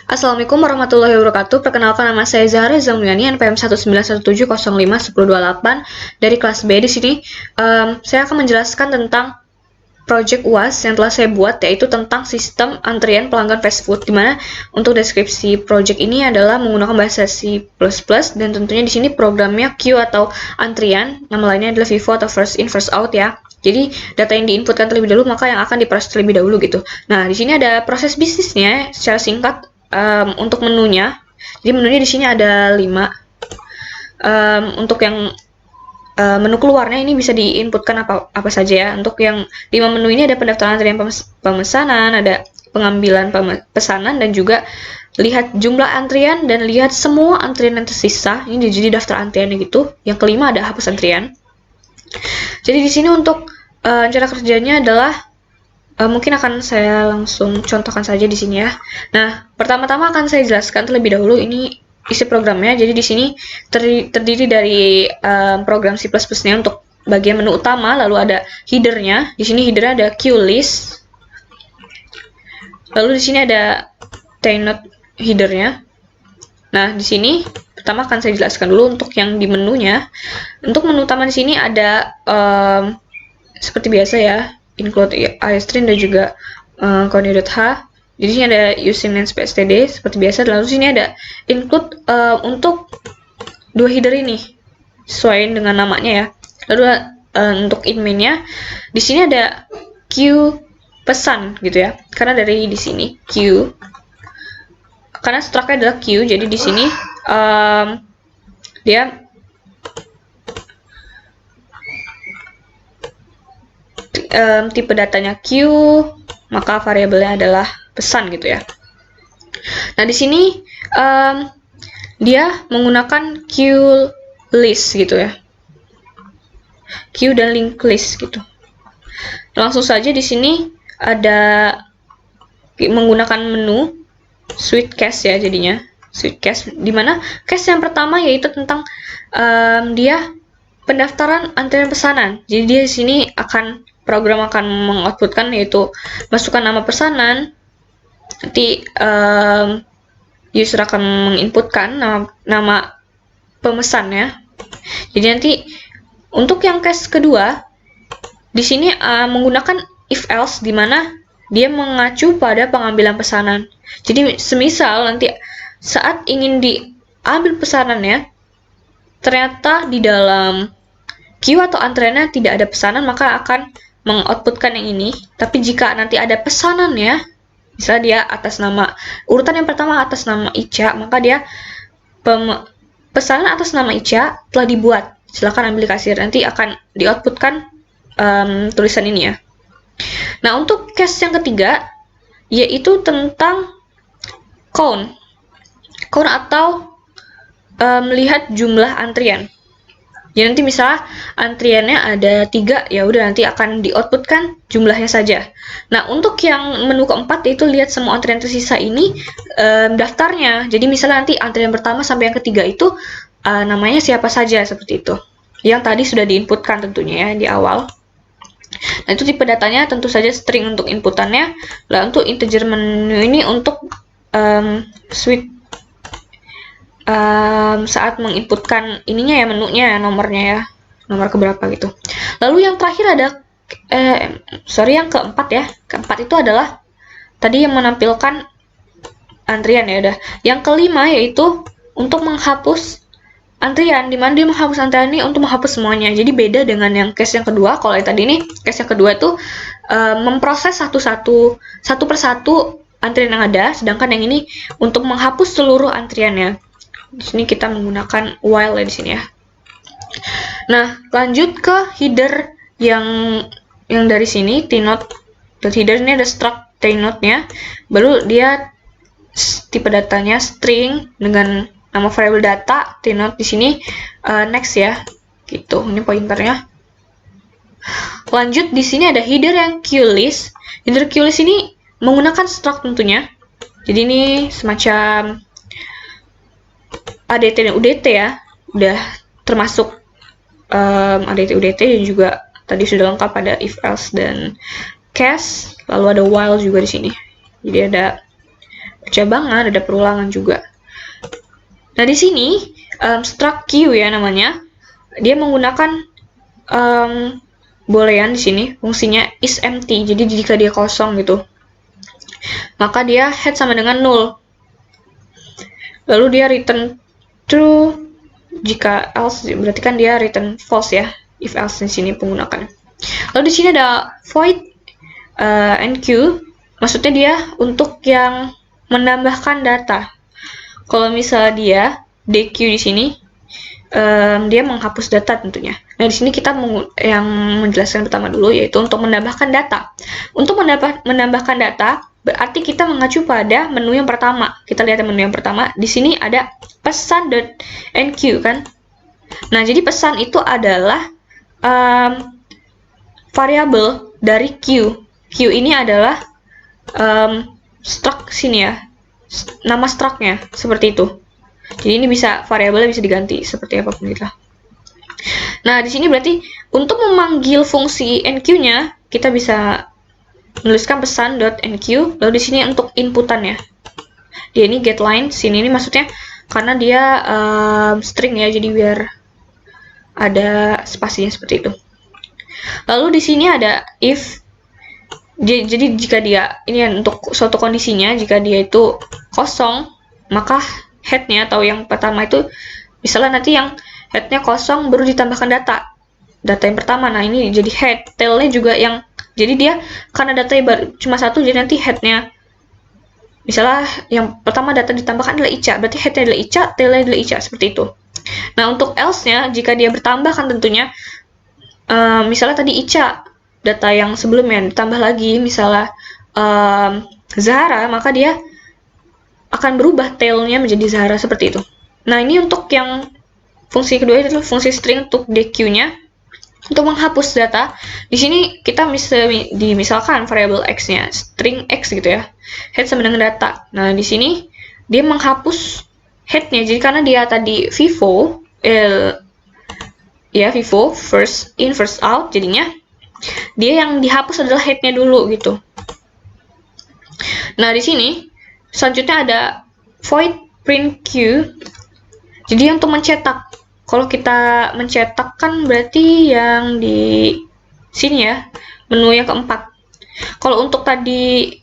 Assalamualaikum warahmatullahi wabarakatuh. Perkenalkan, nama saya Zahra Zamliani, NPM 19170051028 dari kelas B. Di sini saya akan menjelaskan tentang project UAS yang telah saya buat, yaitu tentang sistem antrian pelanggan fast food, di mana untuk deskripsi project ini adalah menggunakan bahasa C++ dan tentunya di sini programnya queue atau antrian, nama lainnya adalah FIFO atau first in first out ya. Jadi data yang diinputkan terlebih dahulu maka yang akan diproses terlebih dahulu gitu. Nah, di sini ada proses bisnisnya secara singkat. Untuk menunya, jadi menunya di sini ada 5. Untuk yang menu keluarnya ini bisa diinputkan apa saja ya. Untuk yang 5 menu ini ada pendaftaran antrian pemesanan, ada pengambilan pesanan, dan juga lihat jumlah antrian dan lihat semua antrian yang tersisa. Ini jadi daftar antriannya gitu. Yang kelima ada hapus antrian. Jadi di sini untuk cara kerjanya adalah mungkin akan saya langsung contohkan saja di sini ya. Nah, pertama-tama akan saya jelaskan terlebih dahulu ini isi programnya. Jadi di sini terdiri dari program C++-nya untuk bagian menu utama, lalu ada header-nya. Di sini header-nya ada queue list. Lalu di sini ada tainot header-nya. Nah, di sini pertama akan saya jelaskan dulu untuk yang di menunya. Untuk menu utama di sini ada seperti biasa ya, include iStream dan juga kode.h. Jadi sini ada username std seperti biasa. Lalu sini ada include untuk 2 header ini sesuai dengan namanya ya. Lalu untuk inmain-nya di sini ada queue pesan gitu ya. Karena dari di sini queue, karena struct-nya adalah queue, jadi di sini dia tipe datanya queue, maka variabelnya adalah pesan gitu ya. Nah, di sini dia menggunakan queue list gitu ya. Queue dan link list gitu. Langsung saja di sini ada menggunakan menu switch case ya jadinya. Switch case, di mana case yang pertama yaitu tentang dia pendaftaran antrian pesanan. Jadi dia di sini program akan mengoutputkan yaitu masukkan nama pesanan, nanti user akan menginputkan nama pemesannya. Jadi nanti untuk yang case kedua di sini menggunakan if else, di mana dia mengacu pada pengambilan pesanan. Jadi semisal nanti saat ingin diambil pesanannya ternyata di dalam queue atau antriannya tidak ada pesanan, maka akan mengoutputkan yang ini. Tapi jika nanti ada pesanannya, misalnya dia atas nama urutan yang pertama atas nama Ica, maka dia pesanan atas nama Ica telah dibuat, silakan ambil kasir, nanti akan dioutputkan tulisan ini ya. Nah, untuk case yang ketiga yaitu tentang count atau melihat jumlah antrian. Ya, nanti misalnya antriannya ada 3, ya udah nanti akan di-outputkan jumlahnya saja. Nah, untuk yang menu keempat yaitu lihat semua antrian tersisa ini daftarnya. Jadi misalnya nanti antrian pertama sampai yang ketiga itu namanya siapa saja seperti itu. Yang tadi sudah diinputkan tentunya ya di awal. Nah, itu tipe datanya tentu saja string untuk inputannya. Lah, untuk integer menu ini untuk switch saat menginputkan ininya ya, menunya ya, nomornya ya, nomor keberapa gitu. Lalu yang terakhir ada yang keempat ya. Keempat itu adalah tadi yang menampilkan antrian ya udah. Yang kelima yaitu untuk menghapus antrian, di mana dia menghapus antrian ini untuk menghapus semuanya. Jadi beda dengan yang case yang kedua. Kalau yang tadi ini case yang kedua itu memproses satu persatu antrian yang ada, sedangkan yang ini untuk menghapus seluruh antriannya. Di sini kita menggunakan while ya di sini ya. Nah, lanjut ke header yang dari sini, tainot header ini ada struct tainotnya, baru dia tipe datanya string dengan nama variable data, tainot di sini next ya. Gitu, ini pointernya. Lanjut di sini ada header yang queue list. Header queue list ini menggunakan struct tentunya. Jadi ini semacam ADT dan UDT ya, udah termasuk ADT UDT, dan juga tadi sudah lengkap ada if else dan case, lalu ada while juga di sini. Jadi ada percabangan, ada perulangan juga. Nah, di sini struct Q ya namanya. Dia menggunakan boolean di sini, fungsinya is empty. Jadi jika dia kosong gitu, maka dia head sama dengan null. Lalu dia return true. Jika else berarti kan dia return false ya. If else di sini penggunakan. Lalu di sini ada void enq. Maksudnya dia untuk yang menambahkan data. Kalau misalnya dia deq di sini, dia menghapus data tentunya. Nah, di sini kita yang menjelaskan pertama dulu, yaitu untuk menambahkan data. Untuk menambahkan data, berarti kita mengacu pada menu yang pertama. Kita lihat menu yang pertama. Di sini ada pesan.enq kan. Nah, jadi pesan itu adalah variabel dari Q. Q ini adalah struct sini ya, nama structnya seperti itu. Jadi ini bisa variabelnya bisa diganti seperti apapun gitu. Nah, di sini berarti untuk memanggil fungsi enq-nya kita bisa menuliskan pesan.enq. Lalu di sini untuk inputannya, dia ini getLine. Sini ini maksudnya karena dia string ya, jadi biar ada spasinya seperti itu. Lalu di sini ada if. Jadi jika dia ini untuk suatu kondisinya, jika dia itu kosong, maka headnya atau yang pertama itu misalnya nanti yang headnya kosong baru ditambahkan data yang pertama. Nah, ini jadi head. Tailnya juga yang, jadi dia karena datanya baru cuma satu, jadi nanti headnya misalnya yang pertama data ditambahkan adalah Ica, berarti headnya adalah Ica, tailnya adalah Ica, seperti itu. Nah, untuk else-nya jika dia bertambah kan tentunya misalnya tadi Ica, data yang sebelumnya ditambah lagi misalnya Zahara, maka dia akan berubah tailnya menjadi Zahara seperti itu. Nah, ini untuk yang fungsi kedua itu fungsi string untuk deq-nya untuk menghapus data. Di sini kita bisa misalkan variabel x-nya string x gitu ya, head sama dengan data. Nah, di sini dia menghapus head-nya, jadi karena dia tadi vivo vivo first in first out, jadinya dia yang dihapus adalah head-nya dulu gitu. Nah, di sini selanjutnya ada void print q. Jadi untuk mencetak, kalau kita mencetak kan berarti yang di sini ya, menu yang keempat. Kalau untuk tadi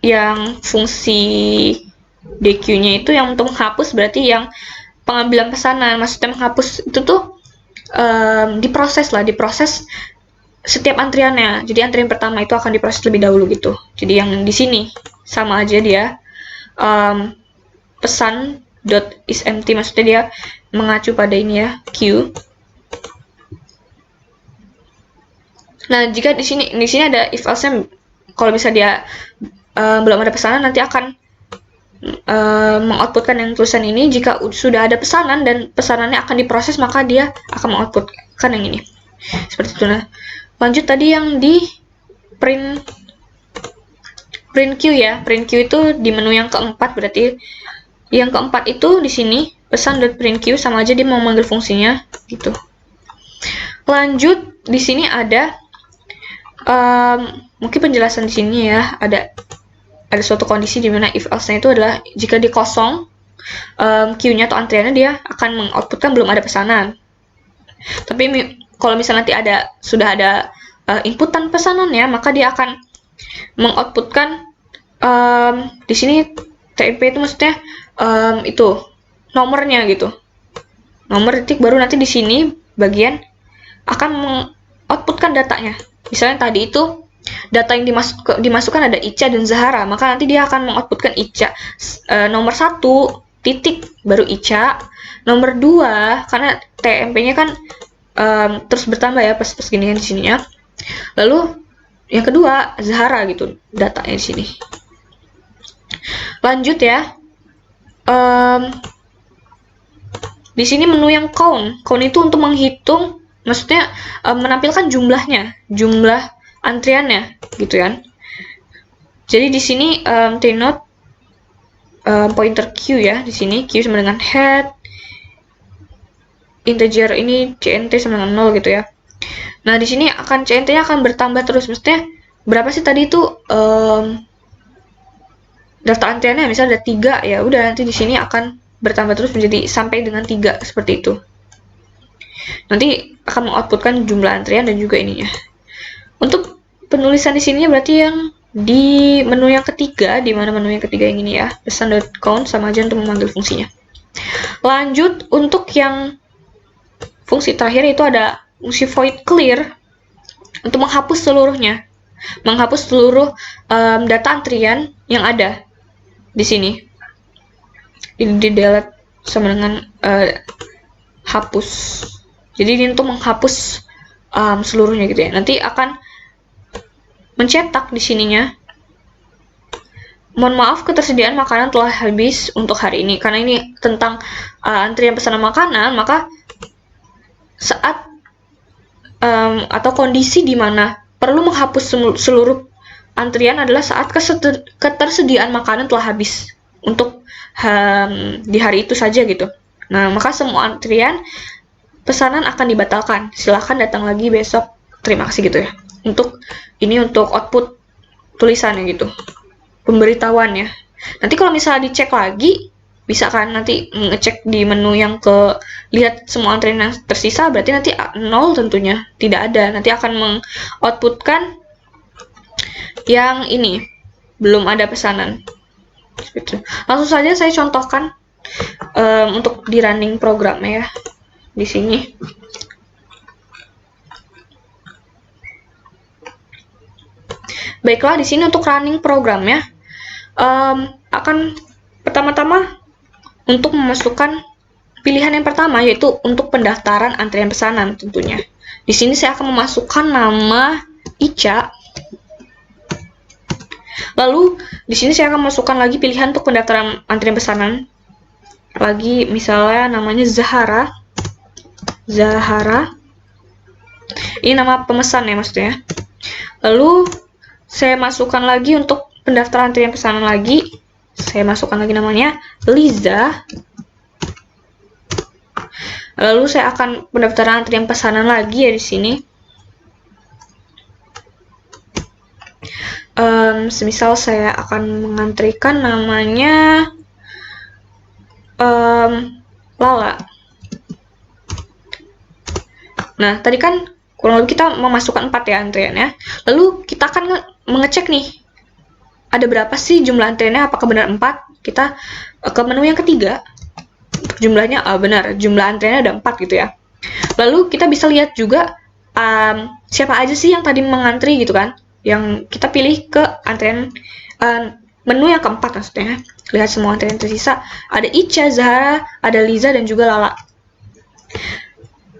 yang fungsi deq-nya itu yang untuk menghapus, berarti yang pengambilan pesanan, maksudnya menghapus itu tuh diproses setiap antriannya. Jadi antrian pertama itu akan diproses lebih dahulu gitu. Jadi yang di sini sama aja dia pesan is empty, maksudnya dia mengacu pada ini ya, Q. Nah, jika di sini ada if else-nya, kalau bisa dia belum ada pesanan, nanti akan mengoutputkan yang tulisan ini. Jika sudah ada pesanan dan pesanannya akan diproses, maka dia akan mengoutputkan yang ini. Seperti itu. Nah, lanjut tadi yang di print Q ya. Print Q itu di menu yang keempat, berarti yang keempat itu di sini pesan.print Q, sama aja dia mau manggil fungsinya gitu. Lanjut di sini ada mungkin penjelasan di sini ya, ada suatu kondisi di mana if else-nya itu adalah jika di kosong queue-nya atau antriannya, dia akan mengoutputkan belum ada pesanan. Tapi kalau misalnya nanti sudah ada inputan pesanannya, maka dia akan mengoutputkan di sini TMP itu maksudnya itu nomornya gitu. Nomor titik, baru nanti di sini bagian akan mengoutputkan datanya. Misalnya tadi itu data yang dimasukkan ada Ica dan Zahara, maka nanti dia akan mengoutputkan Ica nomor 1 titik baru Ica, nomor 2 karena TMP-nya kan terus bertambah ya pas gini kan di sininya. Lalu yang kedua Zahara gitu datanya di sini. Lanjut ya. Di sini menu yang count. Count itu untuk menghitung, maksudnya menampilkan jumlah antriannya gitu kan. Jadi di sini denote pointer Q ya, di sini Q sama dengan head, integer ini CNT sama dengan 0 gitu ya. Nah, di sini akan CNT-nya akan bertambah terus, maksudnya berapa sih tadi itu daftar antriannya misalnya ada 3, ya udah nanti di sini akan bertambah terus menjadi sampai dengan 3 seperti itu. Nanti akan mengoutputkan jumlah antrian dan juga ininya. Untuk penulisan di sini berarti yang di menu yang ketiga, di mana menu yang ketiga yang ini ya, pesan.count sama aja untuk memanggil fungsinya. Lanjut untuk yang fungsi terakhir itu ada fungsi void clear untuk menghapus seluruhnya, menghapus seluruh data antrian yang ada di sini. Di delete sama dengan hapus. Jadi ini untuk menghapus seluruhnya gitu ya. Nanti akan mencetak di sininya. Mohon maaf, ketersediaan makanan telah habis untuk hari ini. Karena ini tentang antrian pesanan makanan, maka saat atau kondisi di mana perlu menghapus seluruh antrian adalah saat ketersediaan makanan telah habis untuk di hari itu saja gitu. Nah, maka semua antrian pesanan akan dibatalkan. Silahkan datang lagi besok. Terima kasih gitu ya. Untuk output tulisannya gitu. Pemberitahuannya. Nanti kalau misalnya dicek lagi, bisa kan nanti ngecek di menu yang lihat semua antrian yang tersisa, berarti nanti 0 tentunya. Tidak ada. Nanti akan mengoutputkan yang ini. Belum ada pesanan. Langsung saja saya contohkan untuk di running programnya ya. Di sini. Baiklah, di sini untuk running programnya akan pertama-tama untuk memasukkan pilihan yang pertama, yaitu untuk pendaftaran antrian pesanan tentunya. Di sini saya akan memasukkan nama Ica. Lalu di sini saya akan masukkan lagi pilihan untuk pendaftaran antrian pesanan. Lagi misalnya namanya Zahara. Ini nama pemesan ya maksudnya. Lalu saya masukkan lagi untuk pendaftaran antrian pesanan lagi. Saya masukkan lagi namanya Liza. Lalu saya akan pendaftaran antrian pesanan lagi ya di sini. Semisal saya akan mengantrikan namanya Lala. Nah, tadi kan kurang lebih kita memasukkan 4 ya antriannya. Lalu kita akan mengecek nih, ada berapa sih jumlah antriannya, apakah benar 4? Kita ke menu yang ketiga, jumlahnya benar, jumlah antriannya ada 4 gitu ya. Lalu kita bisa lihat juga siapa aja sih yang tadi mengantri gitu kan, yang kita pilih ke antrian menu yang keempat maksudnya. Lihat semua antrian tersisa, ada Ica, Zahara, ada Liza, dan juga Lala.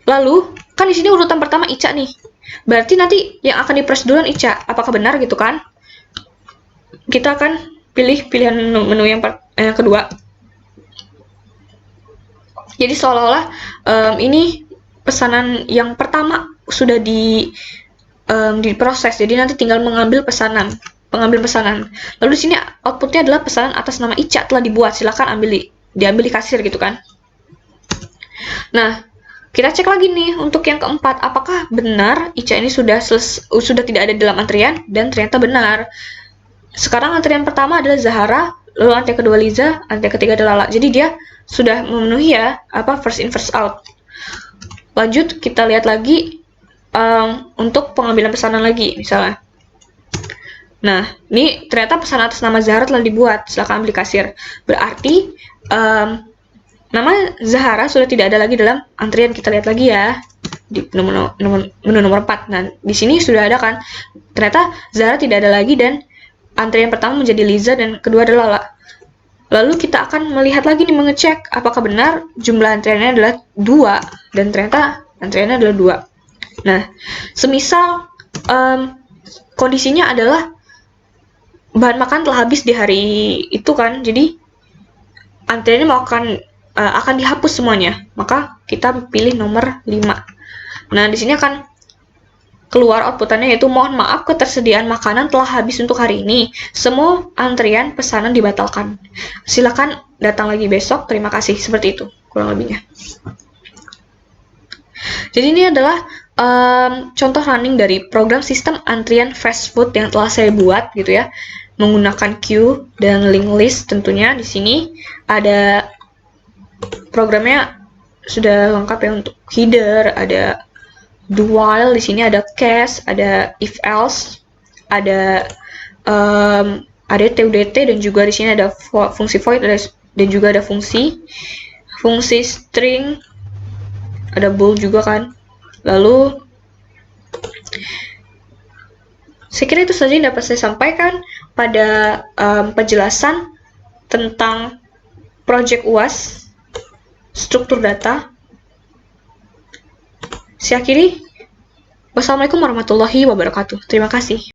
Lalu, kan di sini urutan pertama Ica nih. Berarti nanti yang akan diproses duluan Ica. Apakah benar gitu kan? Kita akan pilih pilihan menu yang kedua. Jadi seolah-olah ini pesanan yang pertama sudah diproses. Jadi nanti tinggal pengambil pesanan. Lalu di sini outputnya adalah pesanan atas nama Ica telah dibuat. Silakan diambil di kasir gitu kan? Nah, kita cek lagi nih untuk yang keempat, apakah benar Ica ini sudah tidak ada dalam antrian, dan ternyata benar. Sekarang antrian pertama adalah Zahara, lalu antrian kedua Liza, antrian ketiga adalah Lala. Jadi dia sudah memenuhi ya first in first out. Lanjut kita lihat lagi untuk pengambilan pesanan lagi misalnya. Nah, ini ternyata pesanan atas nama Zahara telah dibuat. Silakan ambil di kasir. Berarti nama Zahara sudah tidak ada lagi dalam antrian. Kita lihat lagi ya di menu nomor 4. Nah, di sini sudah ada kan. Ternyata Zahara tidak ada lagi dan antrian pertama menjadi Liza dan kedua adalah Lala. Lalu kita akan melihat lagi nih, mengecek apakah benar jumlah antriannya adalah 2 dan ternyata antriannya adalah 2. Nah, semisal kondisinya adalah bahan makan telah habis di hari itu kan. Jadi antriannya akan dihapus semuanya, maka kita pilih nomor 5. Nah, di sini akan keluar outputannya yaitu mohon maaf, ketersediaan makanan telah habis untuk hari ini. Semua antrian pesanan dibatalkan. Silakan datang lagi besok. Terima kasih. Seperti itu kurang lebihnya. Jadi ini adalah contoh running dari program sistem antrian fast food yang telah saya buat gitu ya. menggunakan queue dan linked list. Tentunya di sini ada programnya sudah lengkap ya, untuk header, ada do while, di sini ada case, ada if else, ada UDT, dan juga di sini ada fungsi void, dan juga ada fungsi string, ada bool juga kan. Lalu saya kira itu saja yang dapat saya sampaikan pada penjelasan tentang project UAS struktur data. Saya akhiri. Wassalamualaikum warahmatullahi wabarakatuh. Terima kasih.